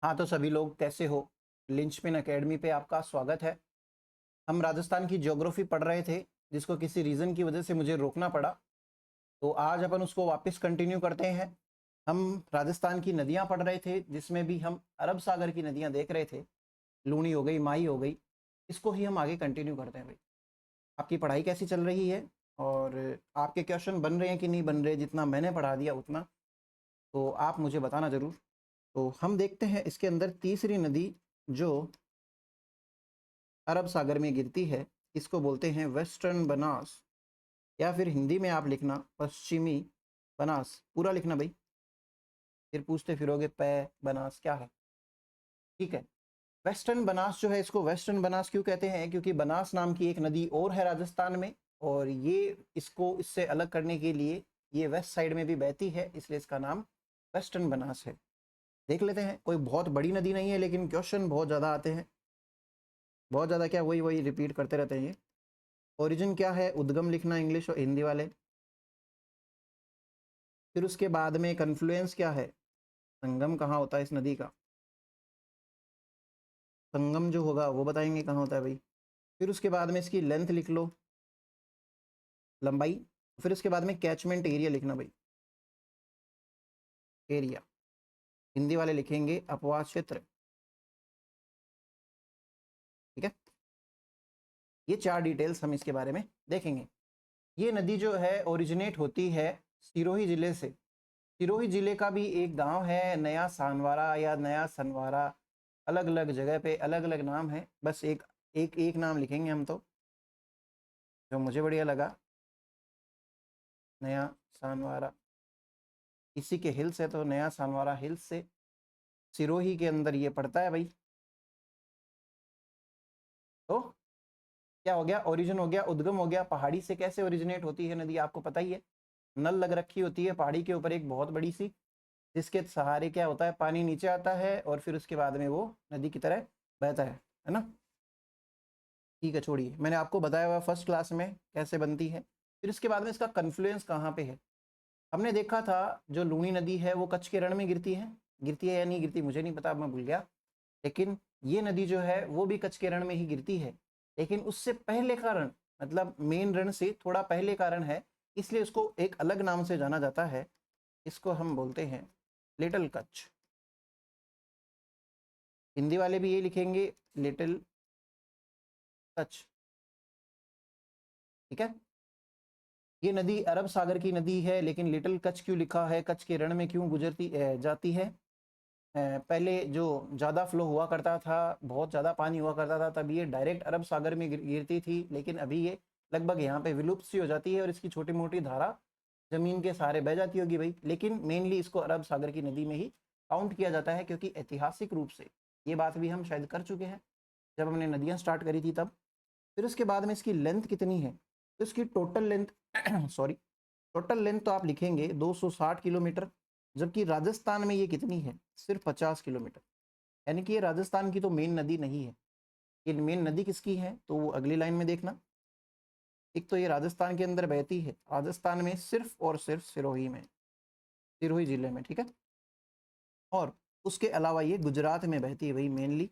हाँ, तो सभी लोग कैसे हो? लिंचपिन एकेडमी पे आपका स्वागत है। हम राजस्थान की ज्योग्राफी पढ़ रहे थे, जिसको किसी रीज़न की वजह से मुझे रोकना पड़ा। तो आज अपन उसको वापस कंटिन्यू करते हैं। हम राजस्थान की नदियाँ पढ़ रहे थे, जिसमें भी हम अरब सागर की नदियाँ देख रहे थे। लूनी हो गई, माही हो गई। इसको ही हम आगे कंटिन्यू करते हैं भाई। आपकी पढ़ाई कैसी चल रही है? और आपके क्वेश्चन बन रहे हैं कि नहीं बन रहे? जितना मैंने पढ़ा दिया उतना तो आप मुझे बताना ज़रूर। तो हम देखते हैं इसके अंदर तीसरी नदी जो अरब सागर में गिरती है, इसको बोलते हैं वेस्टर्न बनास, या फिर हिंदी में आप लिखना पश्चिमी बनास। पूरा लिखना भाई, फिर पूछते फिरोगे पै बनास क्या है। ठीक है। वेस्टर्न बनास जो है, इसको वेस्टर्न बनास क्यों कहते हैं? क्योंकि बनास नाम की एक नदी और है राजस्थान में, और ये इसको इससे अलग करने के लिए ये वेस्ट साइड में भी बहती है, इसलिए इसका नाम वेस्टर्न बनास है। देख लेते हैं, कोई बहुत बड़ी नदी नहीं है, लेकिन क्वेश्चन बहुत ज़्यादा आते हैं। बहुत ज़्यादा क्या, वही वही रिपीट करते रहते हैं ये। ओरिजिन क्या है? उद्गम लिखना इंग्लिश और हिंदी वाले। फिर उसके बाद में कन्फ्लुएंस क्या है? संगम कहाँ होता है इस नदी का? संगम जो होगा वो बताएंगे कहाँ होता है भाई। फिर उसके बाद में इसकी लेंथ लिख लो, लंबाई। फिर उसके बाद में कैचमेंट एरिया लिखना भाई, एरिया। हिंदी वाले लिखेंगे अपवाद क्षेत्र। ठीक है। ये चार डिटेल्स हम इसके बारे में देखेंगे। ये नदी जो है ओरिजिनेट होती है सिरोही जिले से। सिरोही जिले का भी एक गांव है नया सानवारा या नया सनवारा, अलग अलग जगह पे अलग अलग नाम है। बस एक एक एक नाम लिखेंगे हम तो, जो मुझे बढ़िया लगा, नया सानवारा। इसी के हिल्स है, तो नया सानवारा हिल्स से सिरोही के अंदर ये पड़ता है भाई। तो क्या हो गया? ओरिजिन हो गया, उद्गम हो गया। पहाड़ी से कैसे ओरिजिनेट होती है नदी आपको पता ही है। नल लग रखी होती है पहाड़ी के ऊपर एक बहुत बड़ी सी, जिसके सहारे क्या होता है, पानी नीचे आता है और फिर उसके बाद में वो नदी की तरह बहता है ना। ठीक है, छोड़िए, मैंने आपको बताया हुआ फर्स्ट क्लास में कैसे बनती है। फिर इसके बाद में इसका कन्फ्लुएंस कहाँ पे है। हमने देखा था जो लूनी नदी है वो कच्छ के रण में गिरती है या नहीं गिरती मुझे नहीं पता, मैं भूल गया। लेकिन ये नदी जो है वो भी कच्छ के रण में ही गिरती है, लेकिन उससे पहले का रण, मतलब मेन रण से थोड़ा पहले का रण है, इसलिए उसको एक अलग नाम से जाना जाता है। इसको हम बोलते हैं लिटिल कच्छ। हिंदी वाले भी ये लिखेंगे लिटिल कच्छ। ठीक है। ये नदी अरब सागर की नदी है, लेकिन लिटिल कच्छ क्यों लिखा है? कच्छ के रण में क्यों गुजरती जाती है? पहले जो ज़्यादा फ्लो हुआ करता था, बहुत ज़्यादा पानी हुआ करता था, तब ये डायरेक्ट अरब सागर में गिरती थी, लेकिन अभी ये लगभग यहाँ पे विलुप्त सी हो जाती है और इसकी छोटी मोटी धारा ज़मीन के सहारे बह जाती होगी भाई। लेकिन मेनली इसको अरब सागर की नदी में ही काउंट किया जाता है, क्योंकि ऐतिहासिक रूप से ये बात भी हम शायद कर चुके हैं जब हमने नदियाँ स्टार्ट करी थी तब। फिर उसके बाद में इसकी लेंथ कितनी है? तो इसकी total length sorry, total length तो आप लिखेंगे 260 किलोमीटर, जबकि राजस्थान में ये कितनी है? सिर्फ 50 किलोमीटर। यानी कि ये राजस्थान की तो मेन नदी नहीं है। ये मेन नदी किसकी है तो वो अगली लाइन में देखना। एक तो ये राजस्थान के अंदर बहती है, राजस्थान में सिर्फ और सिर्फ सिरोही में, सिरोही जिले में। ठीक है। और उसके अलावा ये गुजरात में बहती है भाई मेनली।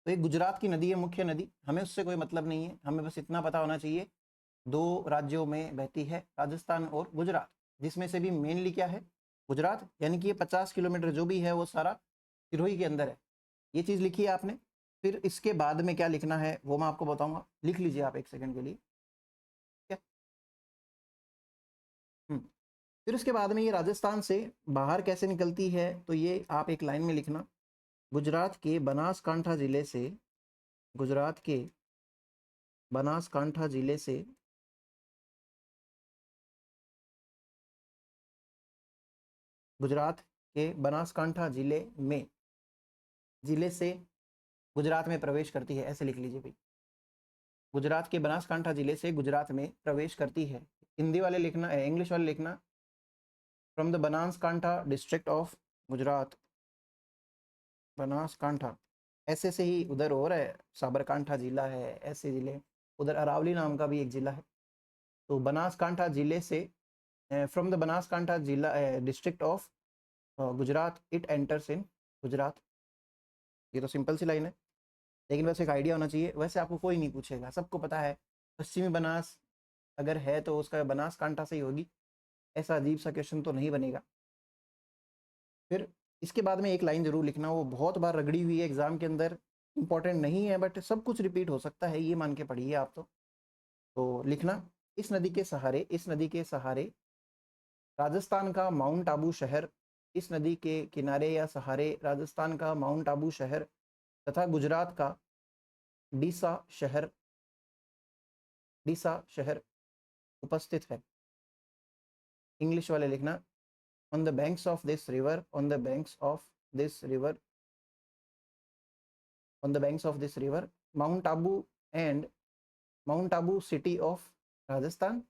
तो ये गुजरात की नदी है, मुख्य नदी। हमें उससे कोई मतलब नहीं है, हमें बस इतना पता होना चाहिए दो राज्यों में बहती है, राजस्थान और गुजरात, जिसमें से भी मेनली क्या है? गुजरात। यानी कि ये 50 किलोमीटर जो भी है वो सारा सिरोही के अंदर है। ये चीज़ लिखी है आपने। फिर इसके बाद में क्या लिखना है वो मैं आपको बताऊंगा, लिख लीजिए आप एक सेकंड के लिए। क्या? फिर उसके बाद में ये राजस्थान से बाहर कैसे निकलती है, तो ये आप एक लाइन में लिखना। गुजरात के बनासकांठा जिले से, गुजरात के बनासकांठा जिले से गुजरात के बनासकांठा जिले से गुजरात में प्रवेश करती है, ऐसे लिख लीजिए भाई। गुजरात के बनासकांठा जिले से गुजरात में प्रवेश करती है। हिंदी वाले लिखना, इंग्लिश वाले लिखना from the Banaskantha district of Gujarat. Banaskantha ऐसे से ही उधर हो रहा है, साबरकांठा जिला है, ऐसे जिले। उधर अरावली नाम का भी एक जिला है। तो बनासकांठा जिले से, फ्रॉम द बनासकांठा जिला district of Gujarat, it enters in Gujarat. ये तो सिंपल सी लाइन है, लेकिन वैसे एक आइडिया होना चाहिए। वैसे आपको कोई नहीं पूछेगा, सबको पता है पश्चिमी बनास अगर है तो उसका बनासकांठा से ही होगी, ऐसा अजीब सा क्वेश्चन तो नहीं बनेगा। फिर इसके बाद में एक लाइन जरूर लिखना, वो बहुत बार रगड़ी हुई है एग्जाम के अंदर, इंपॉर्टेंट नहीं है बट सब कुछ रिपीट हो सकता है, ये मान के पढ़िए आप। तो लिखना, इस नदी के सहारे, इस नदी के सहारे राजस्थान का माउंट आबू शहर, इस नदी के किनारे या सहारे राजस्थान का माउंट आबू शहर तथा गुजरात का डीसा शहर, डीसा शहर उपस्थित है। इंग्लिश वाले लिखना, on the banks of this river, on the banks of this river, on the banks of this river mount Abu and mount Abu city of Rajasthan,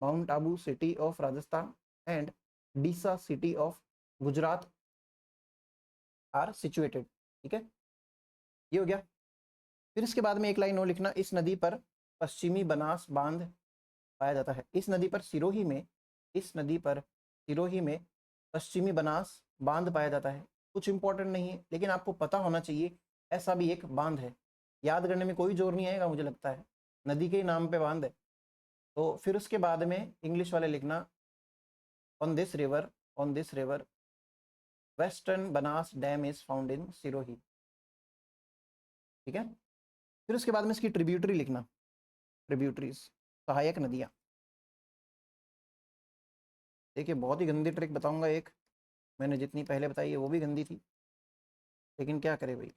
mount Abu city of Rajasthan and Deesa city of Gujarat are situated. ठीक है, ये हो गया। फिर इसके बाद में एक लाइन और लिखना, इस नदी पर पश्चिमी बनास बांध पाया जाता है। इस नदी पर सिरोही में, इस नदी पर सिरोही में पश्चिमी बनास बांध पाया जाता है। कुछ इंपॉर्टेंट नहीं है, लेकिन आपको पता होना चाहिए ऐसा भी एक बांध है। याद करने में कोई जोर नहीं आएगा, मुझे लगता है नदी के ही नाम पे बांध है। तो फिर उसके बाद में इंग्लिश वाले लिखना, on this river, on this river western Banas dam is found in Sirohi. ठीक है, फिर उसके बाद में इसकी ट्रिब्यूटरी लिखना, ट्रिब्यूटरीज सहायक नदियाँ। देखिए बहुत ही गंदी ट्रिक बताऊंगा एक, मैंने जितनी पहले बताई है वो भी गंदी थी, लेकिन क्या करे भाई।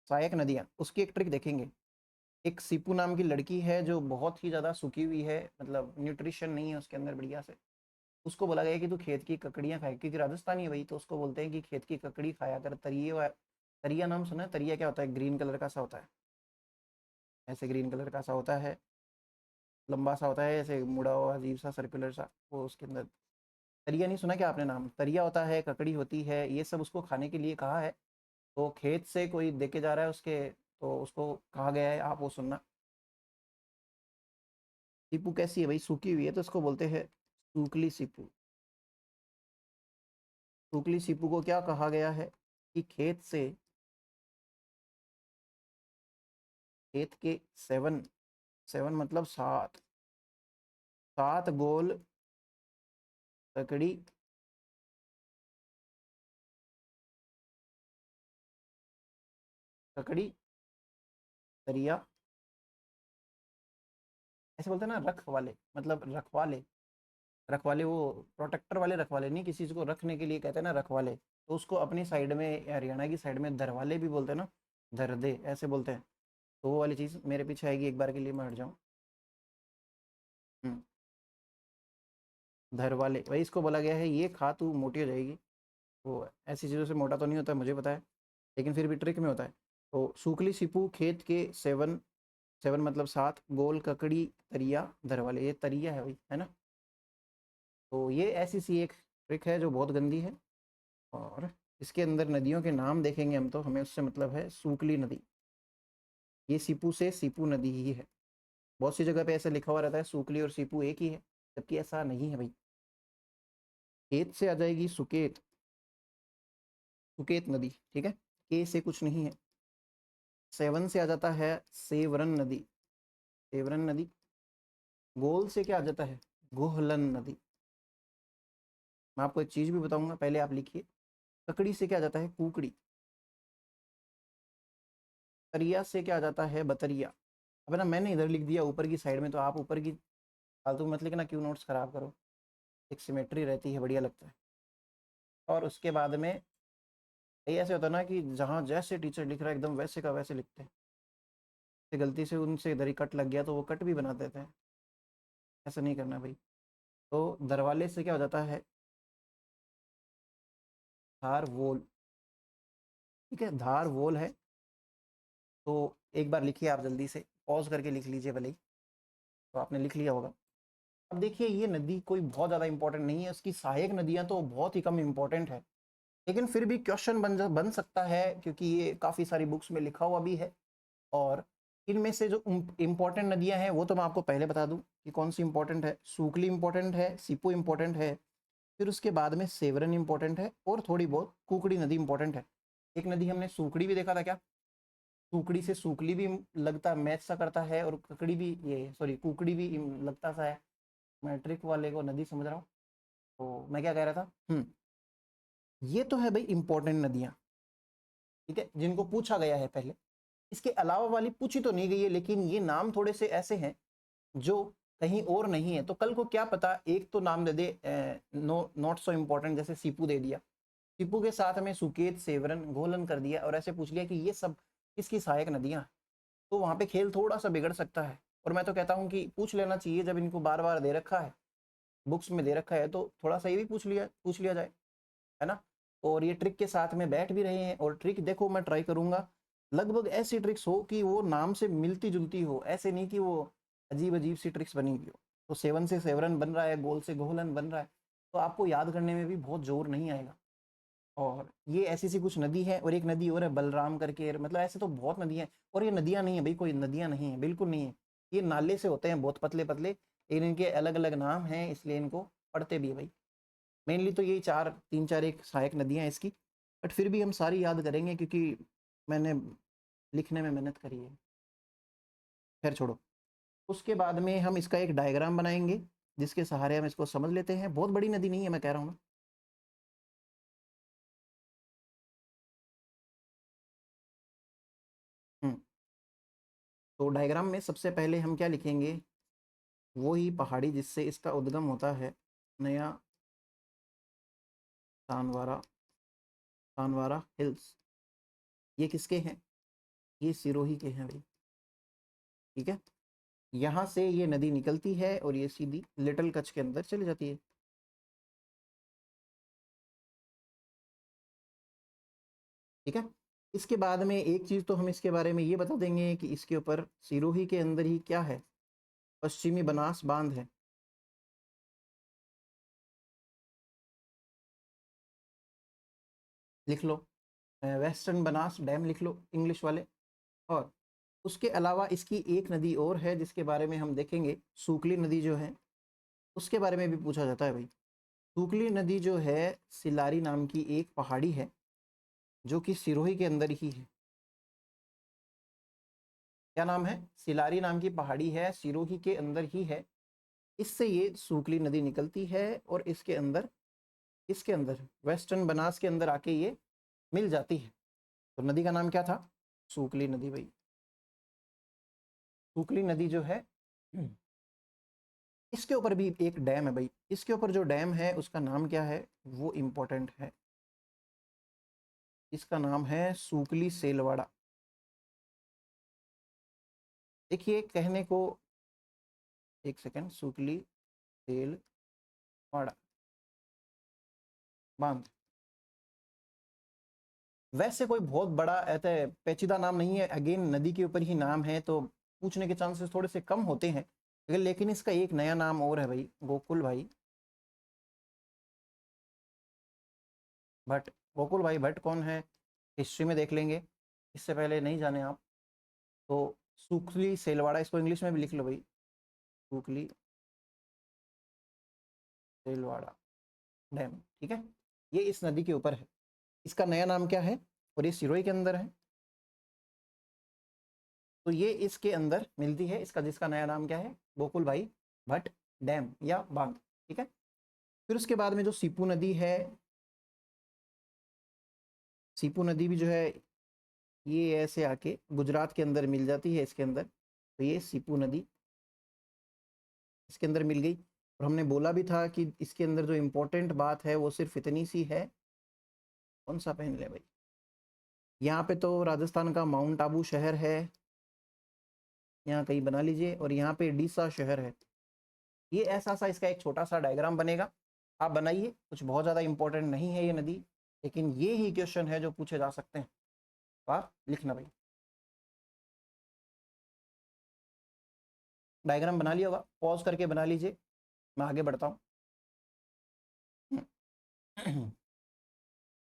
सहायक नदियाँ, उसकी एक ट्रिक देखेंगे। एक सीपू नाम की लड़की है जो बहुत ही ज़्यादा सूखी हुई है, मतलब न्यूट्रिशन नहीं है उसके अंदर बढ़िया से। उसको बोला गया कि तू खेत की ककड़ियाँ खाए, क्योंकि राजस्थानी है भाई, तो उसको बोलते हैं कि खेत की ककड़ी खाया कर। तरिया नाम सुना है? तरिया क्या होता है? ग्रीन कलर का सा होता है, ऐसे ग्रीन कलर का सा होता है, लंबा सा होता है, ऐसे मुड़ा हुआ अजीब सा सर्कुलर सा, वो उसके अंदर। तरिया नहीं सुना क्या आपने नाम? तरिया होता है, ककड़ी होती है, ये सब उसको खाने के लिए कहा है। तो खेत से कोई देके जा रहा है उसके, तो उसको कहा गया है, आप वो सुनना। सीपू कैसी है भाई? सूखी हुई है, तो उसको बोलते हैं सूखली सीपू। सूखली सीपू को क्या कहा गया है कि खेत से, खेत के सेवन, सेवन मतलब सात, सात गोल ककड़ी ककड़ी तरिया, ऐसे बोलते हैं ना, रख वाले, मतलब रखवाले। रखवाले वो प्रोटेक्टर वाले रखवाले नहीं, किसी चीज़ को रखने के लिए कहते हैं ना रखवाले। तो उसको अपनी साइड में, हरियाणा की साइड में धरवाले भी बोलते हैं ना, धर दे ऐसे बोलते हैं। तो वो वाली चीज़ मेरे पीछे आएगी, एक बार के लिए मैं हट जाऊँ। धरवाले, वही इसको बोला गया है ये खा तू मोटी हो जाएगी। वो ऐसी चीज़ों से मोटा तो नहीं होता, मुझे पता है, लेकिन फिर भी ट्रिक में होता है। तो सूखली सीपू खेत के सेवन, सेवन मतलब सात गोल ककड़ी तरिया धरवाले, ये तरिया है भाई, है ना। तो ये ऐसी सी एक ट्रिक है जो बहुत गंदी है। और इसके अंदर नदियों के नाम देखेंगे हम, तो हमें उससे मतलब है सूखली नदी, ये सीपू से सीपू नदी ही है। बहुत सी जगह पे ऐसा लिखा हुआ रहता है सूखली और सीपू एक ही है, जबकि ऐसा नहीं है भाई। खेत से आ जाएगी सुकेत, सुकेत नदी, ठीक है, के से कुछ नहीं है। सेवन से आ जाता है सेवरन नदी, सेवरन नदी। गोल से क्या आ जाता है? गोहलन नदी। मैं आपको एक चीज़ भी बताऊंगा, पहले आप लिखिए। ककड़ी से क्या आ जाता है? कुकड़ी। तरिया से क्या आ जाता है? बतरिया। अब ना मैंने इधर लिख दिया ऊपर की साइड में, तो आप ऊपर की फालतू मत लिखना, क्यों नोट्स खराब करो। एक सिमेट्री रहती है, बढ़िया लगता है। और उसके बाद में ये ऐसे होता है ना कि जहाँ जैसे टीचर लिख रहा है एकदम वैसे का वैसे लिखते हैं, तो गलती से उनसे इधर ही कट लग गया तो वो कट भी बना देते हैं। ऐसा नहीं करना भाई। तो दरवाले से क्या हो जाता है? धार वोल। ठीक है, धार वोल है। तो एक बार लिखिए आप, जल्दी से पॉज करके लिख लीजिए भले ही, तो आपने लिख लिया होगा। अब देखिए ये नदी कोई बहुत ज़्यादा इंपॉर्टेंट नहीं है, उसकी सहायक नदियाँ तो बहुत ही कम इंपॉर्टेंट है, लेकिन फिर भी क्वेश्चन बन सकता है, क्योंकि ये काफ़ी सारी बुक्स में लिखा हुआ भी है। और इनमें से जो इम्पोर्टेंट नदियां हैं वो तो मैं आपको पहले बता दूं कि कौन सी इंपॉर्टेंट है। सूकली इंपॉर्टेंट है, सीपू इंपॉर्टेंट है, फिर उसके बाद में सेवरन इंपॉर्टेंट है और थोड़ी बहुत कुकड़ी नदी इंपॉर्टेंट है। एक नदी हमने सूकड़ी भी देखा था क्या, सूकड़ी से सूकली भी लगता मैच सा करता है, और ककड़ी भी, ये सॉरी कुकड़ी भी लगता सा है। मैं ट्रिक वाले को नदी समझ रहा हूँ। तो मैं क्या कह रहा था, ये तो है भाई इंपॉर्टेंट नदियाँ, ठीक है, जिनको पूछा गया है पहले। इसके अलावा वाली पूछी तो नहीं गई है, लेकिन ये नाम थोड़े से ऐसे हैं जो कहीं और नहीं है। तो कल को क्या पता एक तो नाम दे दे नॉट सो इम्पोर्टेंट, जैसे सीपू दे दिया, सीपू के साथ में सुकेत, सेवरन, गोलन कर दिया, और ऐसे पूछ लिया कि ये सब किसकी सहायक नदियां, तो वहां पे खेल थोड़ा सा बिगड़ सकता है। और मैं तो कहता हूँ कि पूछ लेना चाहिए, जब इनको बार बार दे रखा है, बुक्स में दे रखा है, तो थोड़ा सा ये भी पूछ लिया जाए, है ना। और ये ट्रिक के साथ में बैठ भी रहे हैं, और ट्रिक देखो मैं ट्राई करूंगा लगभग ऐसी ट्रिक्स हो कि वो नाम से मिलती जुलती हो, ऐसे नहीं कि वो अजीब अजीब सी ट्रिक्स बनी हुई हो। तो सेवन से सेवरन बन रहा है, गोल से गोलन बन रहा है, तो आपको याद करने में भी बहुत जोर नहीं आएगा। और ये ऐसी सी कुछ नदी है, और एक नदी और है बलराम करके, मतलब ऐसे तो बहुत नदियां हैं। और ये नदियां नहीं है भाई, कोई नदियां नहीं है, बिल्कुल नहीं है। ये नाले से होते हैं, बहुत पतले पतले, लेकिन इनके अलग अलग नाम हैं, इसलिए इनको पढ़ते भी है भाई। मेनली तो यही चार, तीन चार एक सहायक नदियां हैं इसकी, बट फिर भी हम सारी याद करेंगे क्योंकि मैंने लिखने में मेहनत करी है। खैर छोड़ो, उसके बाद में हम इसका एक डायग्राम बनाएंगे, जिसके सहारे हम इसको समझ लेते हैं। बहुत बड़ी नदी नहीं है, मैं कह रहा हूँ ना। हम्म, तो डायग्राम में सबसे पहले हम क्या लिखेंगे, वो ही पहाड़ी जिससे इसका उद्गम होता है, नया तानवारा, तानवारा हिल्स। ये किसके हैं, ये सिरोही के हैं भाई, ठीक है। यहाँ से ये नदी निकलती है और ये सीधी लिटिल कच्छ के अंदर चली जाती है, ठीक है। इसके बाद में एक चीज़ तो हम इसके बारे में ये बता देंगे कि इसके ऊपर सिरोही के अंदर ही क्या है, पश्चिमी बनास बांध है, लिख लो। वेस्टर्न बनास डैम लिख लो इंग्लिश वाले। और उसके अलावा इसकी एक नदी और है जिसके बारे में हम देखेंगे, सूकली नदी जो है, उसके बारे में भी पूछा जाता है भाई। सूकली नदी जो है, सिलारी नाम की एक पहाड़ी है, जो कि सिरोही के अंदर ही है। क्या नाम है, सिलारी नाम की पहाड़ी है, सिरोही के अंदर ही है। इससे ये सूकली नदी निकलती है, और इसके अंदर वेस्टर्न बनास के अंदर आके ये मिल जाती है। तो नदी का नाम क्या था, सूकली नदी भाई। सूकली नदी जो है, इसके ऊपर भी एक डैम है भाई। इसके ऊपर जो डैम है उसका नाम क्या है, वो इम्पोर्टेंट है। इसका नाम है सूकली सेलवाड़ा। देखिए कहने को, एक सेकेंड, सूकली सेलवाड़ा बांध, वैसे कोई बहुत बड़ा ऐसा पेचीदा नाम नहीं है, अगेन नदी के ऊपर ही नाम है, तो पूछने के चांसेस थोड़े से कम होते हैं। लेकिन इसका एक नया नाम और है भाई, गोकुल भाई भट्ट। गोकुल भाई भट्ट कौन है, हिस्ट्री में देख लेंगे, इससे पहले नहीं जाने आप। तो सूखली सेलवाड़ा, इसको इंग्लिश में भी लिख लो भाई, सूखली सेलवाड़ा डैम, ठीक है। ये इस नदी के ऊपर है, इसका नया नाम क्या है, और ये सिरोही के अंदर है। तो ये इसके अंदर मिलती है, इसका जिसका नया नाम क्या है, गोकुल भाई भट्ट डैम या बांध, ठीक है। फिर उसके बाद में जो सीपू नदी है, सीपू नदी भी जो है, ये ऐसे आके गुजरात के अंदर मिल जाती है इसके अंदर। तो ये सीपू नदी इसके अंदर मिल गई। और हमने बोला भी था कि इसके अंदर जो इम्पोर्टेंट बात है वो सिर्फ इतनी सी है, कौन सा पहन ले भाई, यहाँ पे तो राजस्थान का माउंट आबू शहर है, यहाँ कहीं बना लीजिए, और यहाँ पे डीसा शहर है। ये ऐसा सा इसका एक छोटा सा डायग्राम बनेगा, आप बनाइए। कुछ बहुत ज़्यादा इंपॉर्टेंट नहीं है ये नदी, लेकिन ये ही क्वेश्चन है जो पूछे जा सकते हैं, तो आप लिखना भाई। डायग्राम बना लिया होगा, पॉज करके बना लीजिए, मैं आगे बढ़ता हूँ।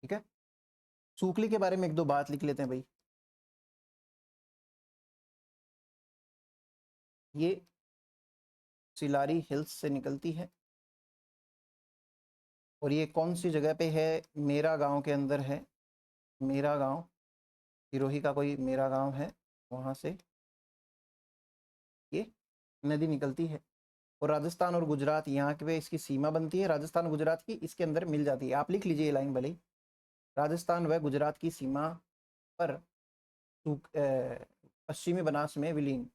ठीक है, सूखली के बारे में एक दो बात लिख लेते हैं भाई। ये सिलारी हिल्स से निकलती है और ये कौन सी जगह पे है? मेरा गांव के अंदर है। मेरा गांव, सिरोही का कोई मेरा गांव है, वहाँ से ये नदी निकलती है। और राजस्थान और गुजरात यहाँ पे इसकी सीमा बनती है, राजस्थान गुजरात की इसके अंदर मिल जाती है। आप लिख लीजिए ये लाइन भले ही, राजस्थान व गुजरात की सीमा पर पश्चिमी बनास में विलीन।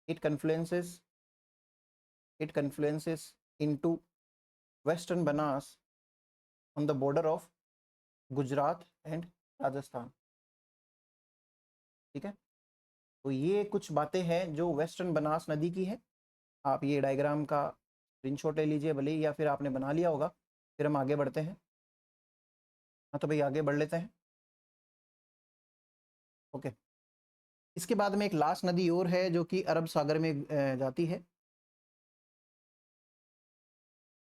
It confluences into western Banas on the border of Gujarat and Rajasthan. ठीक है, तो ये कुछ बातें हैं जो वेस्टर्न बनास नदी की है। आप ये डायग्राम का स्क्रीनशॉट ले लीजिए भले ही, या फिर आपने बना लिया होगा। फिर हम आगे बढ़ते हैं। हाँ तो भाई आगे बढ़ लेते हैं। ओके, इसके बाद में एक लास्ट नदी और है जो कि अरब सागर में जाती है।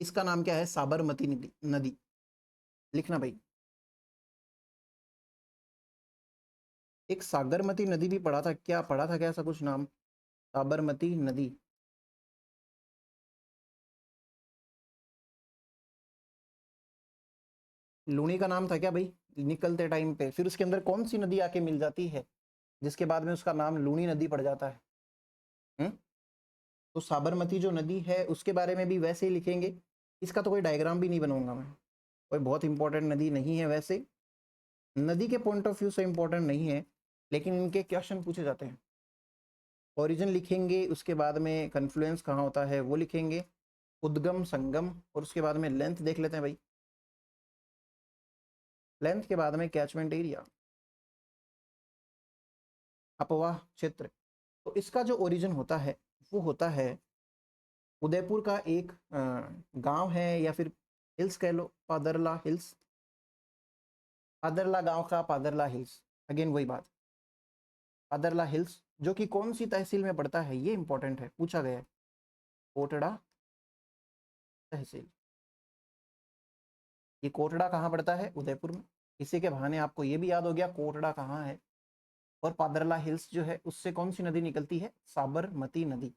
इसका नाम क्या है? साबरमती नदी। लिखना भाई। एक सागरमती नदी भी पढ़ा था क्या? पढ़ा था क्या ऐसा कुछ नाम? साबरमती नदी। लूनी का नाम था क्या भाई निकलते टाइम पे? फिर उसके अंदर कौन सी नदी आके मिल जाती है जिसके बाद में उसका नाम लूनी नदी पड़ जाता है? तो साबरमती जो नदी है उसके बारे में भी वैसे ही लिखेंगे। इसका तो कोई डायग्राम भी नहीं बनाऊंगा मैं, कोई बहुत इंपॉर्टेंट नदी नहीं है वैसे, नदी के पॉइंट ऑफ व्यू से इंपॉर्टेंट नहीं है, लेकिन इनके क्वेश्चन पूछे जाते हैं। ओरिजिन लिखेंगे, उसके बाद में कन्फ्लुएंस कहाँ होता है वो लिखेंगे, उद्गम संगम, और उसके बाद में लेंथ देख लेते हैं भाई। लेंथ के बाद में कैचमेंट एरिया, अपवाह क्षेत्र। तो इसका जो ओरिजिन होता है वो होता है उदयपुर का एक गांव है, या फिर हिल्स कह लो, पादरला हिल्स। पादरला गांव का पादरला हिल्स, अगेन वही बात, पादरला हिल्स, जो कि कौन सी तहसील में पड़ता है ये इंपॉर्टेंट है, पूछा गया है। कोटड़ा तहसील। ये कोटड़ा कहाँ पड़ता है? उदयपुर में। इसी के बहाने आपको ये भी याद हो गया कोटड़ा कहाँ है। और पादरला हिल्स जो है उससे कौन सी नदी निकलती है? साबरमती नदी।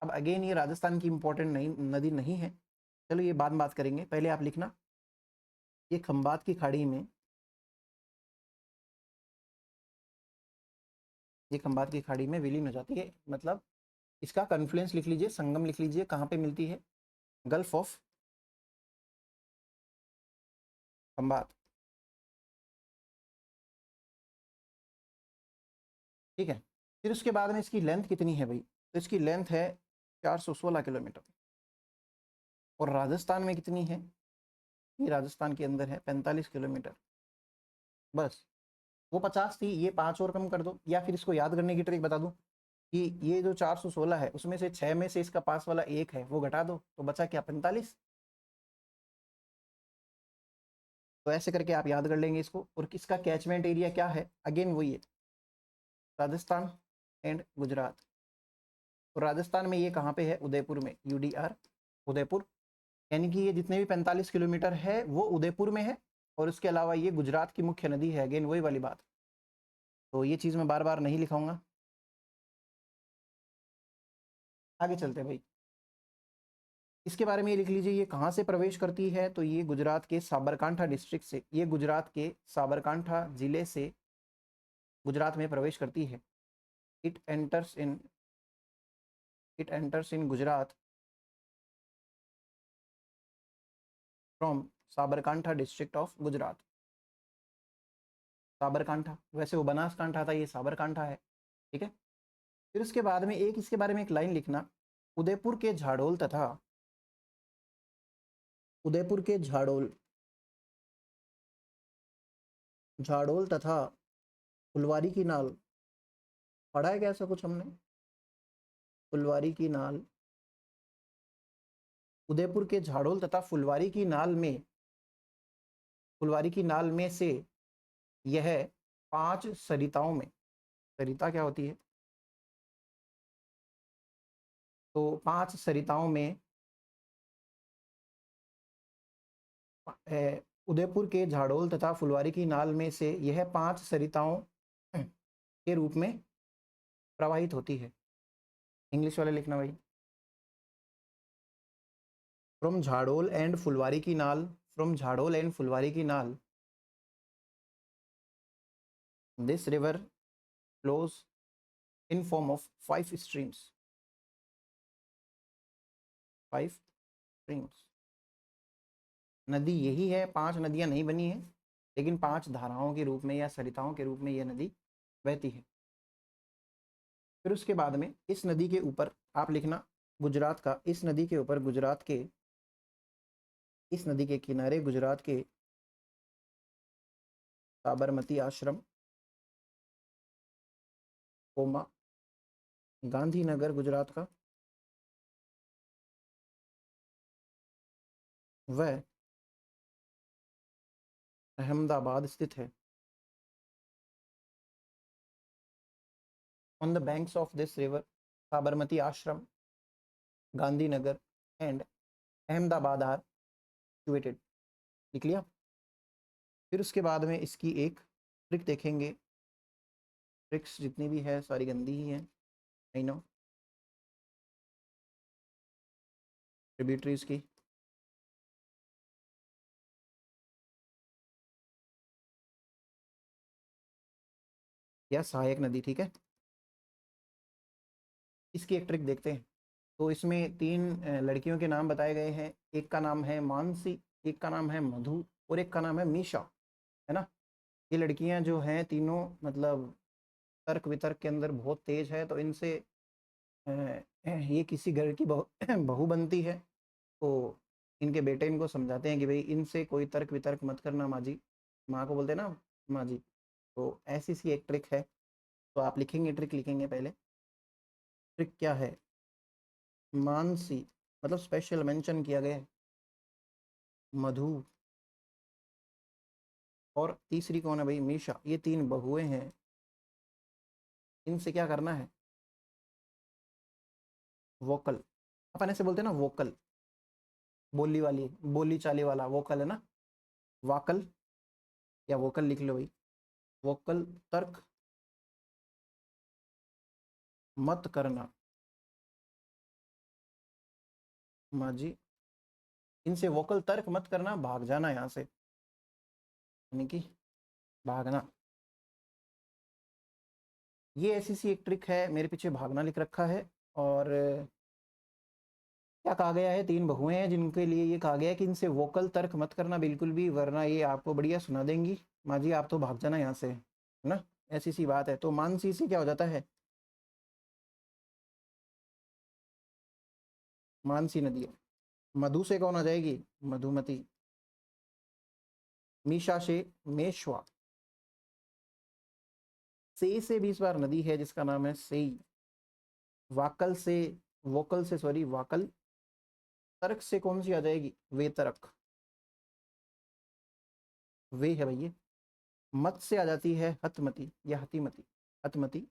अब अगेन ये राजस्थान की इंपॉर्टेंट नदी नहीं है, चलो ये बाद में बात करेंगे। पहले आप लिखना, ये खंबात की खाड़ी में, ये खंबात की खाड़ी में विलीन हो जाती है, मतलब इसका कन्फ्लुएंस लिख लीजिए, संगम लिख लीजिए, कहाँ पे मिलती है? Gulf of Khambhat. ठीक है, फिर उसके बाद में इसकी लेंथ कितनी है भाई? तो इसकी लेंथ है 416 किलोमीटर। और राजस्थान में कितनी है? ये राजस्थान के अंदर है 45 किलोमीटर। बस, वो 50 थी, ये 5 और कम कर दो, या फिर इसको याद करने की ट्रिक बता दूं कि ये जो 416 है उसमें से 6 में से इसका पास वाला एक है वो घटा दो, तो बचा क्या? 45। तो ऐसे करके आप याद कर लेंगे इसको। और किसका कैचमेंट एरिया क्या है? अगेन वही है, राजस्थान एंड गुजरात। और राजस्थान में ये कहाँ पे है? उदयपुर में, UDR उदयपुर। यानी कि ये जितने भी 45 किलोमीटर है वो उदयपुर में है, और उसके अलावा ये गुजरात की मुख्य नदी है, अगेन वही वाली बात। तो ये चीज़ मैं बार बार नहीं लिखाऊंगा, आगे चलते भाई। इसके बारे में ये लिख लीजिए, ये कहाँ से प्रवेश करती है? तो ये गुजरात के साबरकांठा डिस्ट्रिक्ट से, ये गुजरात के साबरकांठा जिले से गुजरात में प्रवेश करती है। It enters in Gujarat from Sabarkantha district of Gujarat. Sabarkantha, वैसे वो बनासकांठा था, ये साबरकांठा है। ठीक है, फिर उसके बाद में एक इसके बारे में एक लाइन लिखना, उदयपुर के झाड़ोल तथा उदयपुर के झाड़ोल तथा फुलवारी की नाल। पढ़ा है क्या ऐसा कुछ हमने? फुलवारी की नाल, उदयपुर के झाड़ोल तथा फुलवारी की नाल में से यह 5 सरिताओं में, सरिता क्या होती है? तो 5 सरिताओं में उदयपुर के झाड़ोल तथा फुलवारी की नाल में से यह 5 सरिताओं के रूप में प्रवाहित होती है। इंग्लिश वाले लिखना भाई। फ्रॉम झाड़ोल एंड फुलवारी की नाल, फ्रॉम झाड़ोल एंड फुलवारी की नाल this river flows in form of 5 streams, 5 streams. नदी यही है, 5 नदियां नहीं बनी है, लेकिन 5 धाराओं के रूप में या सरिताओं के रूप में यह नदी बहती है। फिर उसके बाद में इस नदी के ऊपर आप लिखना गुजरात का, इस नदी के ऊपर गुजरात के, इस नदी के किनारे गुजरात के साबरमती आश्रम, कोमा, गांधीनगर गुजरात का, वह अहमदाबाद स्थित है। On the banks of this river Sabarmati ashram, Gandhinagar and Ahmedabad are situated. लिख लिया। फिर उसके बाद में इसकी एक ट्रिक देखेंगे। ट्रिक्स जितनी भी है सारी गंदी ही है, आई नो। ट्रिब्यूटरीज की या सहायक नदी, ठीक है। इसकी एक ट्रिक देखते हैं। तो इसमें 3 लड़कियों के नाम बताए गए हैं। एक का नाम है मानसी, एक का नाम है मधु और एक का नाम है मीशा, है ना। ये लड़कियां जो हैं तीनों मतलब तर्क वितर्क के अंदर बहुत तेज है, तो इनसे ये किसी घर की बहू बहू बनती है। तो इनके बेटे इनको समझाते हैं कि भाई इनसे कोई तर्क वितर्क मत करना माँ जी, माँ को बोलते हैं ना माँ जी। तो ऐसी सी एक ट्रिक है। तो आप लिखेंगे, ट्रिक लिखेंगे पहले। ट्रिक क्या है? मानसी मतलब स्पेशल मेंशन किया गया है, मधु और तीसरी कौन है भाई? मीशा। ये 3 बहुएं हैं। इनसे क्या करना है? वोकल, अपन ऐसे बोलते हैं ना वोकल, बोली वाली, बोली चाली वाला वोकल है ना। वाकल या वोकल लिख लो भाई। वोकल तर्क मत करना माँ जी, इनसे वोकल तर्क मत करना, भाग जाना यहाँ से, यानी कि भागना। ये ऐसी सी एक ट्रिक है, मेरे पीछे भागना लिख रखा है। और क्या कहा गया है? 3 बहुएं हैं जिनके लिए ये कहा गया है कि इनसे वोकल तर्क मत करना बिल्कुल भी, वरना ये आपको बढ़िया सुना देंगी। माँ जी आप तो भाग जाना यहाँ से, है ना। ऐसी सी बात है। तो मानसी से क्या हो जाता है? मानसी नदी है। मधु से कौन आ जाएगी? मधुमती। मीशा से मेशवा। से 20 बार नदी है जिसका नाम है सेई। वाकल से, वोकल से सॉरी वाकल। तर्क से कौन सी आ जाएगी? वे तर्क, वे है भैया। मत से आ जाती है हतमती या हतिमती, हतमती।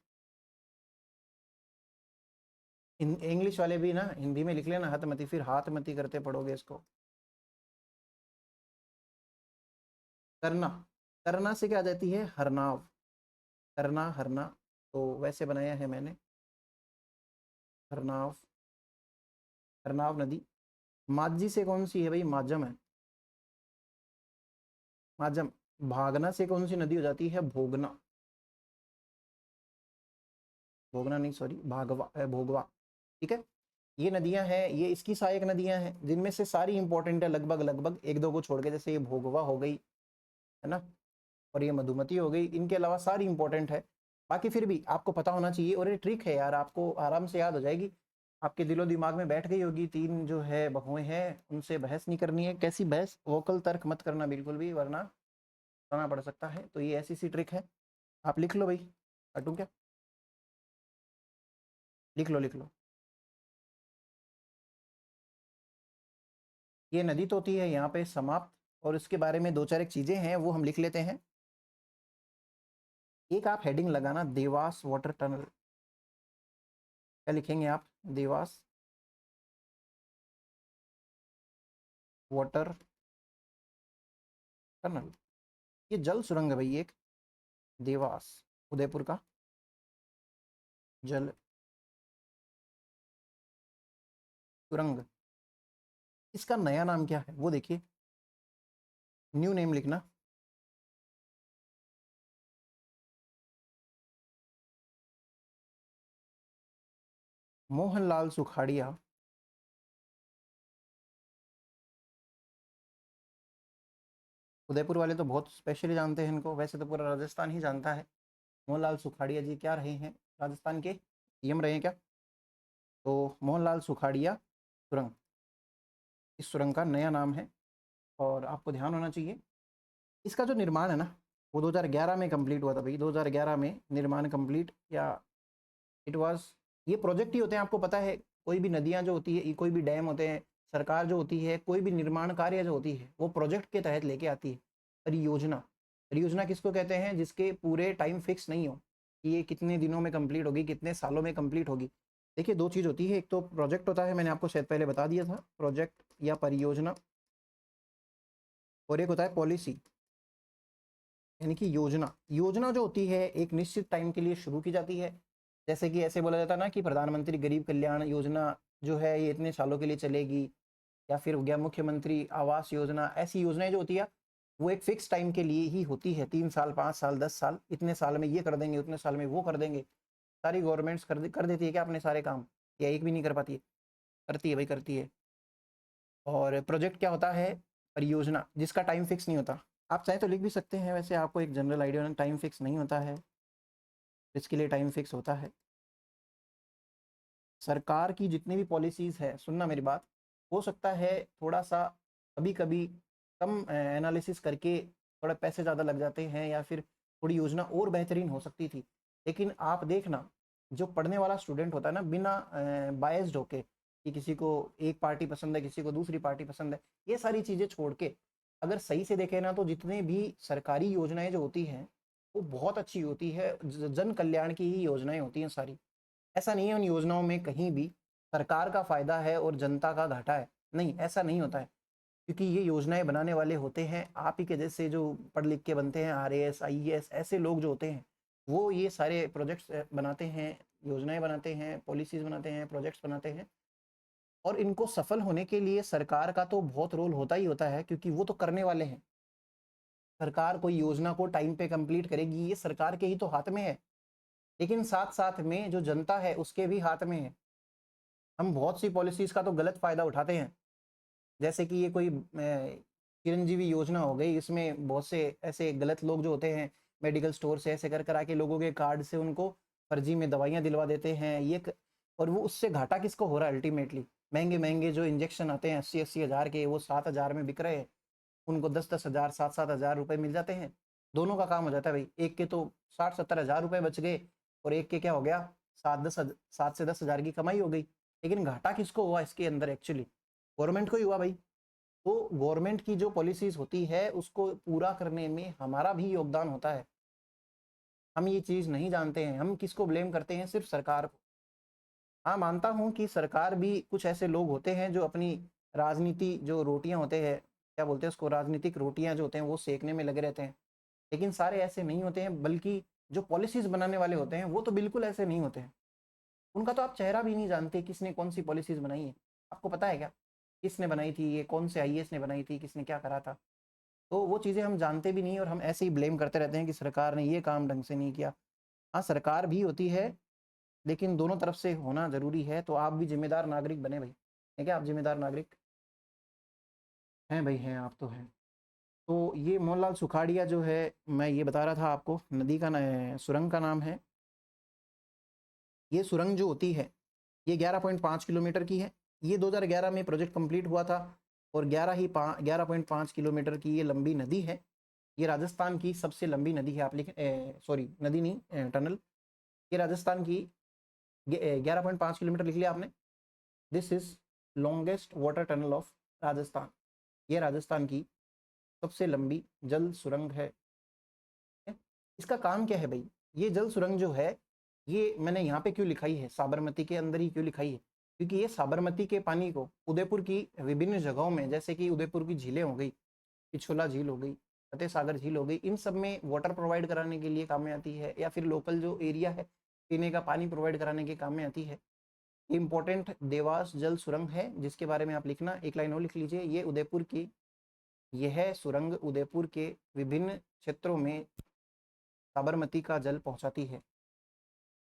इंग्लिश वाले भी ना हिंदी में लिख लेना हतमती, फिर हाथमती करते पढ़ोगे इसको। करना, करना से क्या आ जाती है? हरनाव, करना हरना। तो वैसे बनाया है मैंने, हरनाव, हरनाव नदी। माजी से कौन सी है भाई? माजम है, माजम। भागना से कौन सी नदी हो जाती है? भोगना, भोगना नहीं सॉरी भागवा, भोगवा, ठीक है। ये नदियां हैं, ये इसकी सहायक नदियां हैं, जिनमें से सारी इंपॉर्टेंट है लगभग लगभग, एक दो को छोड़ के। जैसे ये भोगवा हो गई, है ना, और ये मधुमती हो गई। इनके अलावा सारी इंपॉर्टेंट है। बाकी फिर भी आपको पता होना चाहिए। और ये ट्रिक है यार, आपको आराम से याद हो जाएगी, आपके दिलो दिमाग में बैठ गई होगी। 3 जो है बहुएं हैं, उनसे बहस नहीं करनी है। कैसी बहस? वोकल तर्क मत करना बिल्कुल भी, वरना करना पड़ सकता है। तो ये ऐसी सी ट्रिक है। आप लिख लो भाई। हटूं क्या? लिख लो लिख लो। ये नदी तो होती है यहाँ पे समाप्त। और इसके बारे में 2-4 एक चीजें हैं, वो हम लिख लेते हैं। एक आप हेडिंग लगाना, देवास वाटर टनल। क्या लिखेंगे आप? Dewas water tunnel. ये जल सुरंग है भाई एक, देवास, उदयपुर का। जल सुरंग, इसका नया नाम क्या है वो देखिए, न्यू नेम लिखना। मोहनलाल सुखाड़िया। उदयपुर वाले तो बहुत स्पेशली जानते हैं इनको, वैसे तो पूरा राजस्थान ही जानता है। मोहनलाल सुखाड़िया जी क्या रहे हैं, राजस्थान के सीएम रहे हैं क्या? तो मोहनलाल सुखाड़िया सुरंग, इस सुरंग का नया नाम है। और आपको ध्यान होना चाहिए, इसका जो निर्माण है ना, वो 2011 में कंप्लीट हुआ था भाई, 2011 में निर्माण कंप्लीट, या इट वाज, ये प्रोजेक्ट ही होते हैं, आपको पता है। कोई भी नदियां जो होती है, कोई भी डैम होते हैं, सरकार जो होती है, कोई भी निर्माण कार्य जो होती है, वो प्रोजेक्ट के तहत लेके आती है। परियोजना, परियोजना किसको कहते हैं? जिसके पूरे टाइम फिक्स नहीं हो कि ये कितने दिनों में कंप्लीट होगी, कितने सालों में कंप्लीट होगी। देखिए दो चीज़ होती है, एक तो प्रोजेक्ट होता है, मैंने आपको शायद पहले बता दिया था, प्रोजेक्ट या परियोजना, और एक होता है पॉलिसी, यानी कि योजना। योजना जो होती है एक निश्चित टाइम के लिए शुरू की जाती है, जैसे कि ऐसे बोला जाता है ना कि प्रधानमंत्री गरीब कल्याण योजना जो है ये इतने सालों के लिए चलेगी, या फिर हो गया मुख्यमंत्री आवास योजना। ऐसी योजनाएं जो होती है वो एक फिक्स टाइम के लिए ही होती है, 3 साल 5 साल 10 साल, इतने साल में ये कर देंगे, उतने साल में वो कर देंगे। सारी गवर्नमेंट्स कर देती है क्या अपने सारे काम, या एक भी नहीं कर पाती है? करती है भाई, करती है। और प्रोजेक्ट क्या होता है? परियोजना, जिसका टाइम फिक्स नहीं होता। आप चाहे तो लिख भी सकते हैं, वैसे आपको एक जनरल आइडिया, टाइम फिक्स नहीं होता है, इसके लिए टाइम फिक्स होता है। सरकार की जितनी भी पॉलिसीज है, सुनना मेरी बात, हो सकता है थोड़ा सा कभी कभी कम एनालिसिस करके थोड़ा पैसे ज़्यादा लग जाते हैं, या फिर थोड़ी योजना और बेहतरीन हो सकती थी। लेकिन आप देखना, जो पढ़ने वाला स्टूडेंट होता है ना, बिना बायस्ड होके कि किसी को एक पार्टी पसंद है, किसी को दूसरी पार्टी पसंद है, ये सारी चीज़ें छोड़ के अगर सही से देखें ना, तो जितने भी सरकारी योजनाएं जो होती हैं वो बहुत अच्छी होती है, जन कल्याण की ही योजनाएं होती हैं सारी। ऐसा नहीं है उन योजनाओं में कहीं भी सरकार का फायदा है और जनता का घाटा है, नहीं, ऐसा नहीं होता है। क्योंकि ये योजनाएं बनाने वाले होते हैं आप ही के जैसे जो पढ़ लिख के बनते हैं, आरएएस आईएएस ऐसे लोग जो होते हैं, वो ये सारे प्रोजेक्ट्स बनाते हैं, योजनाएं बनाते हैं, पॉलिसीज बनाते हैं, प्रोजेक्ट्स बनाते हैं। और इनको सफल होने के लिए सरकार का तो बहुत रोल होता ही होता है, क्योंकि वो तो करने वाले हैं। सरकार कोई योजना को टाइम पे कंप्लीट करेगी, ये सरकार के ही तो हाथ में है। लेकिन साथ साथ में जो जनता है उसके भी हाथ में है। हम बहुत सी पॉलिसीज का तो गलत फायदा उठाते हैं, जैसे कि ये कोई चिरंजीवी योजना हो गई, इसमें बहुत से ऐसे गलत लोग जो होते हैं, मेडिकल स्टोर से ऐसे कर करा के लोगों के कार्ड से उनको फर्जी में दवाइयाँ दिलवा देते हैं और वो उससे घाटा किसको हो रहा है अल्टीमेटली? महंगे महंगे जो इंजेक्शन आते हैं 80-80 हज़ार के, वो 7 हज़ार में बिक रहे हैं, उनको 10-10 हज़ार 7-7 हज़ार रुपये मिल जाते हैं। दोनों का काम हो जाता है भाई, एक के तो 60-70 हज़ार रुपये बच गए, और एक के क्या हो गया, 7 से 10 हज़ार की कमाई हो गई। लेकिन घाटा किसको हुआ इसके अंदर? एक्चुअली गवर्नमेंट को ही हुआ भाई। तो गवर्नमेंट की जो पॉलिसीज होती है उसको पूरा करने में हमारा भी योगदान होता है। हम ये चीज़ नहीं जानते हैं, हम किसको ब्लेम करते हैं? सिर्फ सरकार को। हाँ, मानता हूँ कि सरकार भी, कुछ ऐसे लोग होते हैं जो अपनी राजनीति, जो रोटियां होते हैं, क्या बोलते हैं उसको, राजनीतिक रोटियां जो होते हैं वो सेकने में लगे रहते हैं। लेकिन सारे ऐसे नहीं होते हैं, बल्कि जो पॉलिसीज बनाने वाले होते हैं वो तो बिल्कुल ऐसे नहीं होते हैं। उनका तो आप चेहरा भी नहीं जानते, किसने कौन सी पॉलिसीज बनाई है। आपको पता है क्या किसने बनाई थी, ये कौन से आईएएस ने बनाई थी, किसने क्या करा था? तो वो चीज़ें हम जानते भी नहीं, और हम ऐसे ही ब्लेम करते रहते हैं कि सरकार ने ये काम ढंग से नहीं किया। हाँ, सरकार भी होती है, लेकिन दोनों तरफ से होना ज़रूरी है। तो आप भी ज़िम्मेदार नागरिक बने भाई, है क्या? आप ज़िम्मेदार नागरिक हैं भाई, हैं, आप तो हैं। तो ये मोहनलाल सुखाड़िया जो है, मैं ये बता रहा था आपको, नदी का सुरंग का नाम है। ये सुरंग जो होती है ये 11.5 किलोमीटर की है। ये 2011 में प्रोजेक्ट कंप्लीट हुआ था, और 11.5 किलोमीटर की ये लंबी नदी है। ये राजस्थान की सबसे लंबी नदी है। आप लिख, सॉरी नदी नहीं, टनल। ये राजस्थान की 11.5 किलोमीटर लिख लिया आपने। This is longest water tunnel of Rajasthan. ये राजस्थान की सबसे लंबी जल सुरंग है। इसका काम क्या है भाई? ये जल सुरंग जो है, ये मैंने यहाँ पे क्यों लिखाई है, साबरमती के अंदर ही क्यों लिखाई है? क्योंकि ये साबरमती के पानी को उदयपुर की विभिन्न जगहों में, जैसे कि उदयपुर की झीलें हो गई, पिछोला झील हो गई, फतेह सागर झील हो गई, इन सब में वाटर प्रोवाइड कराने के लिए काम में आती है। या फिर लोकल जो एरिया है, पीने का पानी प्रोवाइड कराने के काम में आती है। इम्पोर्टेंट देवास जल सुरंग है जिसके बारे में आप लिखना, एक लाइन और लिख लीजिए। ये उदयपुर की, यह सुरंग उदयपुर के विभिन्न क्षेत्रों में साबरमती का जल पहुंचाती है।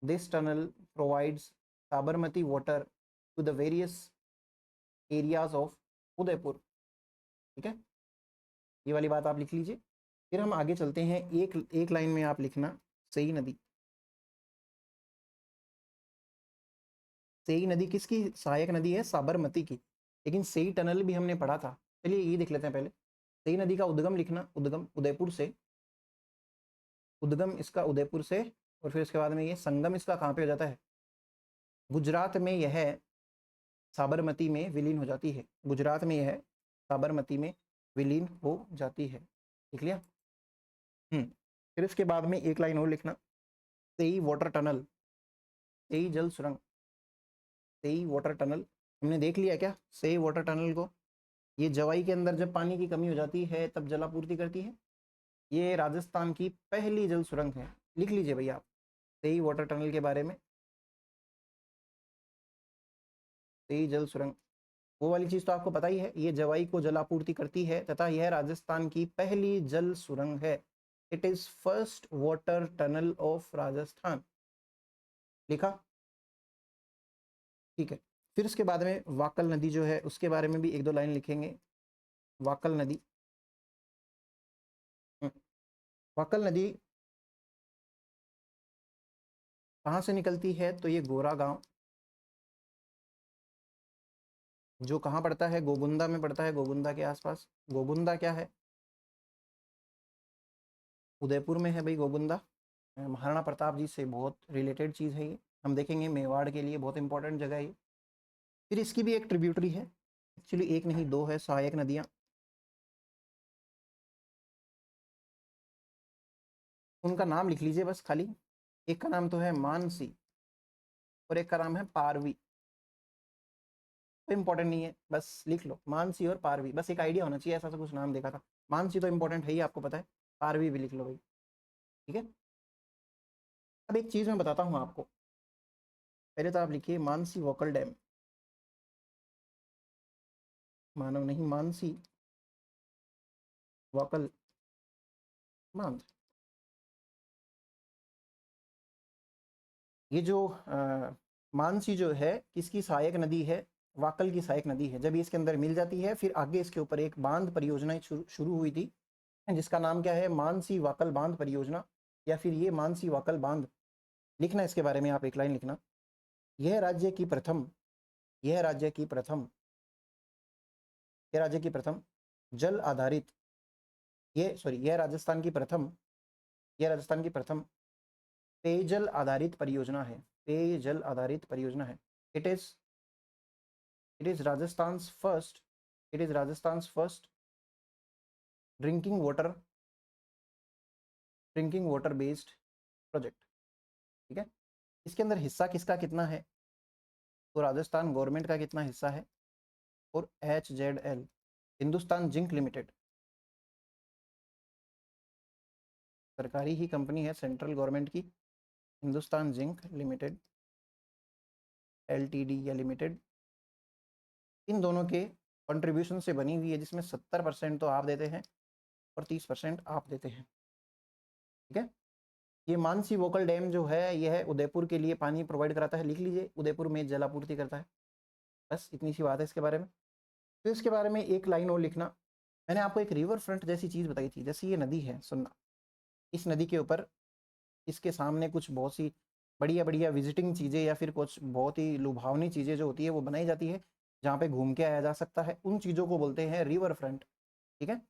This tunnel provides Sabarmati water to the various areas of Udaipur. ठीक है, ये वाली बात आप लिख लीजिए। फिर हम आगे चलते हैं, एक लाइन में आप लिखना सेई नदी। सेई नदी किसकी सहायक नदी है? साबरमती की। लेकिन सेई टनल भी हमने पढ़ा था, चलिए ये देख लेते हैं पहले। सेई नदी का उद्गम लिखना, उद्गम उदयपुर से, उद्गम इसका उदयपुर से, और फिर इसके बाद में ये संगम इसका कहाँ पे हो जाता है? गुजरात में यह साबरमती में विलीन हो जाती है। गुजरात में यह साबरमती में विलीन हो जाती है। लिख लिया? फिर इसके बाद में एक लाइन और लिखना, सेई वाटर टनल, सेई जल सुरंग, सेई वाटर टनल हमने देख लिया क्या? सेई वाटर टनल को, ये जवाई के अंदर जब पानी की कमी हो जाती है तब जलापूर्ति करती है। ये राजस्थान की पहली जल सुरंग है। लिख लीजिए भैया आप सेई वाटर टनल के बारे में, सेई जल सुरंग। वो वाली चीज़ तो आपको पता ही है, ये जवाई को जलापूर्ति करती है तथा यह राजस्थान की पहली जल सुरंग है। It is first water tunnel of Rajasthan. लिखा? ठीक है। फिर उसके बाद में वाकल नदी जो है उसके बारे में भी एक दो लाइन लिखेंगे। वाकल नदी, वाकल नदी कहाँ से निकलती है? तो ये गोरा गांव, जो कहाँ पड़ता है? गोगुंदा में पड़ता है, गोगुंदा के आसपास। गोगुंदा क्या है? उदयपुर में है भाई गोगुंदा। महाराणा प्रताप जी से बहुत रिलेटेड चीज़ है ये, हम देखेंगे मेवाड़ के लिए बहुत इंपॉर्टेंट जगह है ये। फिर इसकी भी एक ट्रिब्यूटरी है, एक्चुअली एक नहीं दो है सहायक नदियाँ। उनका नाम लिख लीजिए बस खाली, एक का नाम तो है मानसी और एक का नाम है पारवी। तो इंपॉर्टेंट नहीं है, बस लिख लो मानसी और पारवी, बस एक आइडिया होना चाहिए, ऐसा सा कुछ नाम देखा था। मानसी तो इंपॉर्टेंट है ही, आपको पता है, पारवी भी लिख लो भाई। ठीक है, अब एक चीज़ मैं बताता हूँ आपको, पहले तो आप लिखिए मानसी वोकल डैम, मानव नहीं मानसी वोकल बांध। ये जो मानसी जो है किसकी सहायक नदी है? वाकल की सहायक नदी है। जब ये इसके अंदर मिल जाती है फिर आगे इसके ऊपर एक बांध परियोजना शुरू हुई थी जिसका नाम क्या है? मानसी वाकल बांध परियोजना, या फिर ये मानसी वाकल बांध। लिखना इसके बारे में आप एक लाइन लिखना, यह राज्य की प्रथम, यह राज्य की प्रथम, यह राज्य की प्रथम जल आधारित, ये सॉरी यह राजस्थान की प्रथम, यह राजस्थान की प्रथम पेयजल आधारित परियोजना है। पेयजल आधारित परियोजना है। It is Rajasthan first, it is Rajasthan first drinking water based project. ठीक है, इसके अंदर हिस्सा किसका कितना है? तो राजस्थान गवर्नमेंट का कितना हिस्सा है? और HZL हिंदुस्तान जिंक लिमिटेड, सरकारी ही कंपनी है सेंट्रल गवर्नमेंट की, हिंदुस्तान जिंक लिमिटेड LTD या लिमिटेड, इन दोनों के कंट्रीब्यूशन से बनी हुई है, जिसमें 70% तो आप देते हैं और 30% आप देते हैं। ठीक है, ये मानसी वोकल डैम जो है यह उदयपुर के लिए पानी प्रोवाइड कराता है। लिख लीजिए, उदयपुर में जलापूर्ति करता है। बस इतनी सी बात है इसके बारे में। तो इसके बारे में एक लाइन और लिखना, मैंने आपको एक रिवर फ्रंट जैसी चीज़ बताई थी, जैसे ये नदी है, सुनना, इस नदी के ऊपर इसके सामने कुछ बहुत सी बढ़िया बढ़िया विजिटिंग चीज़ें या फिर कुछ बहुत ही लुभावनी चीज़ें जो होती है वो बनाई जाती है, जहाँ पे घूम के आया जा सकता है, उन चीज़ों को बोलते हैं रिवर फ्रंट। ठीक है,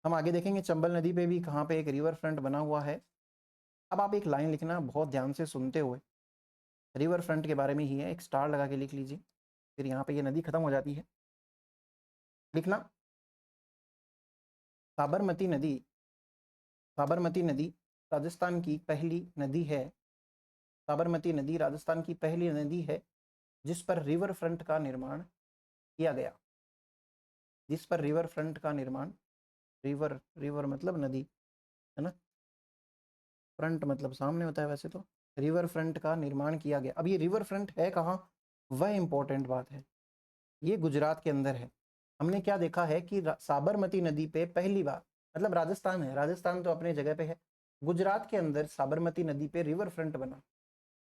हम आगे देखेंगे चंबल नदी पे भी कहाँ पे एक रिवर फ्रंट बना हुआ है। अब आप एक लाइन लिखना बहुत ध्यान से सुनते हुए, रिवर फ्रंट के बारे में ही है, एक स्टार लगा के लिख लीजिए। फिर यहाँ पे ये नदी खत्म हो जाती है। लिखना, साबरमती नदी, साबरमती नदी राजस्थान की पहली नदी है, साबरमती नदी राजस्थान की पहली नदी है जिस पर रिवर फ्रंट का निर्माण किया गया, जिस पर रिवर फ्रंट का निर्माण, रिवर मतलब नदी है ना, फ्रंट मतलब सामने होता है वैसे तो, रिवर फ्रंट का निर्माण किया गया। अब ये रिवर फ्रंट है कहाँ, वह इंपॉर्टेंट बात है। ये गुजरात के अंदर है। हमने क्या देखा है कि साबरमती नदी पे पहली बार, मतलब राजस्थान है, राजस्थान तो अपने जगह पे है, गुजरात के अंदर साबरमती नदी पे रिवर फ्रंट बना।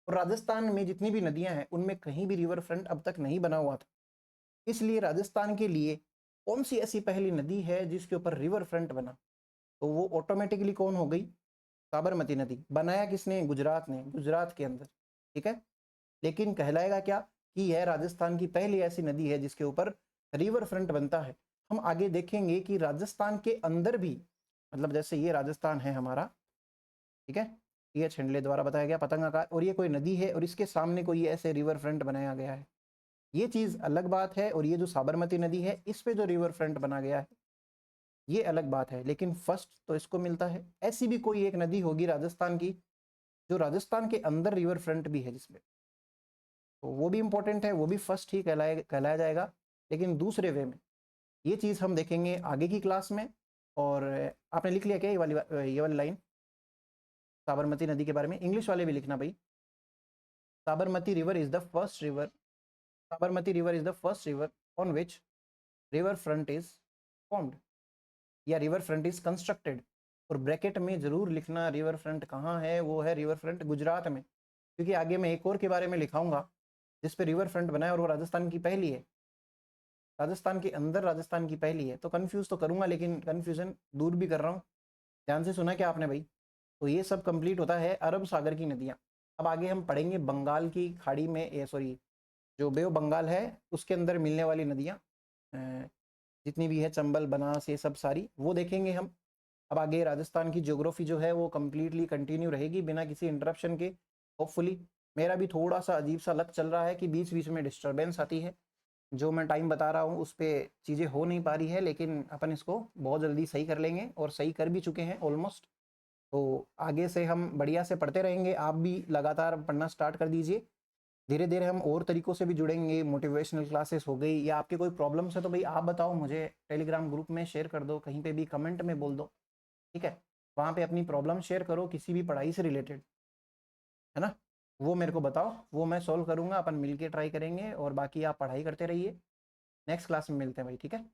और राजस्थान में जितनी भी नदियां हैं उनमें कहीं भी रिवर फ्रंट अब तक नहीं बना हुआ था। इसलिए राजस्थान के लिए कौन सी ऐसी पहली नदी है जिसके ऊपर रिवर फ्रंट बना, तो वो ऑटोमेटिकली कौन हो गई, साबरमती नदी। बनाया किसने, गुजरात ने, गुजरात के अंदर, ठीक है। लेकिन कहलाएगा क्या कि यह राजस्थान की पहली ऐसी नदी है जिसके ऊपर रिवर फ्रंट बनता है। हम आगे देखेंगे कि राजस्थान के अंदर भी, मतलब जैसे ये राजस्थान है हमारा, ठीक है, ये छिंडले द्वारा बताया गया पतंग आकार, और ये कोई नदी है और इसके सामने कोई ऐसे रिवर फ्रंट बनाया गया है, ये चीज़ अलग बात है। और ये जो साबरमती नदी है इस पे जो रिवर फ्रंट बना गया है ये अलग बात है। लेकिन फर्स्ट तो इसको मिलता है। ऐसी भी कोई एक नदी होगी राजस्थान की जो राजस्थान के अंदर रिवर फ्रंट भी है जिसमें, तो वो भी इंपॉर्टेंट है, वो भी फर्स्ट ही कहलाया जाएगा, लेकिन दूसरे वे में। ये चीज़ हम देखेंगे आगे की क्लास में। और आपने लिख लिया क्या ये वाली लाइन साबरमती नदी के बारे में? इंग्लिश वाले भी लिखना भाई। Sabarmati river is the first river, Sabarmati river is the first river on which river front is formed, या रिवर फ्रंट इज कंस्ट्रक्टेड। और ब्रैकेट में जरूर लिखना रिवर फ्रंट कहाँ है, वो है रिवर फ्रंट गुजरात में, क्योंकि आगे मैं एक और के बारे में लिखाऊंगा जिस पे रिवर फ्रंट बना है और वो राजस्थान की पहली है, राजस्थान के अंदर राजस्थान की पहली है। तो कंफ्यूज तो करूंगा लेकिन कंफ्यूजन दूर भी कर रहा हूँ। ध्यान से सुना क्या आपने भाई? तो ये सब कंप्लीट होता है अरब सागर की नदियाँ। अब आगे हम पढ़ेंगे बंगाल की खाड़ी में, ये सॉरी जो बे ऑफ बंगाल है उसके अंदर मिलने वाली नदियाँ, जितनी भी है, चंबल, बनास, ये सब सारी वो देखेंगे हम। अब आगे राजस्थान की ज्योग्राफी जो है वो कम्प्लीटली कंटिन्यू रहेगी बिना किसी इंटरप्शन के, होपफुली। मेरा भी थोड़ा सा अजीब सा लग चल रहा है कि बीच बीच में डिस्टर्बेंस आती है, जो मैं टाइम बता रहा हूँ उस पर चीज़ें हो नहीं पा रही है, लेकिन अपन इसको बहुत जल्दी सही कर लेंगे और सही कर भी चुके हैं ऑलमोस्ट। तो आगे से हम बढ़िया से पढ़ते रहेंगे, आप भी लगातार पढ़ना स्टार्ट कर दीजिए। धीरे धीरे हम और तरीक़ों से भी जुड़ेंगे, मोटिवेशनल क्लासेस हो गई, या आपके कोई प्रॉब्लम्स है तो भाई आप बताओ, मुझे टेलीग्राम ग्रुप में शेयर कर दो, कहीं पे भी कमेंट में बोल दो, ठीक है। वहाँ पे अपनी प्रॉब्लम शेयर करो किसी भी पढ़ाई से रिलेटेड, है ना, वो मेरे को बताओ, वो मैं सॉल्व करूँगा, अपन मिल के ट्राई करेंगे। और बाकी आप पढ़ाई करते रहिए, नेक्स्ट क्लास में मिलते हैं भाई, ठीक है।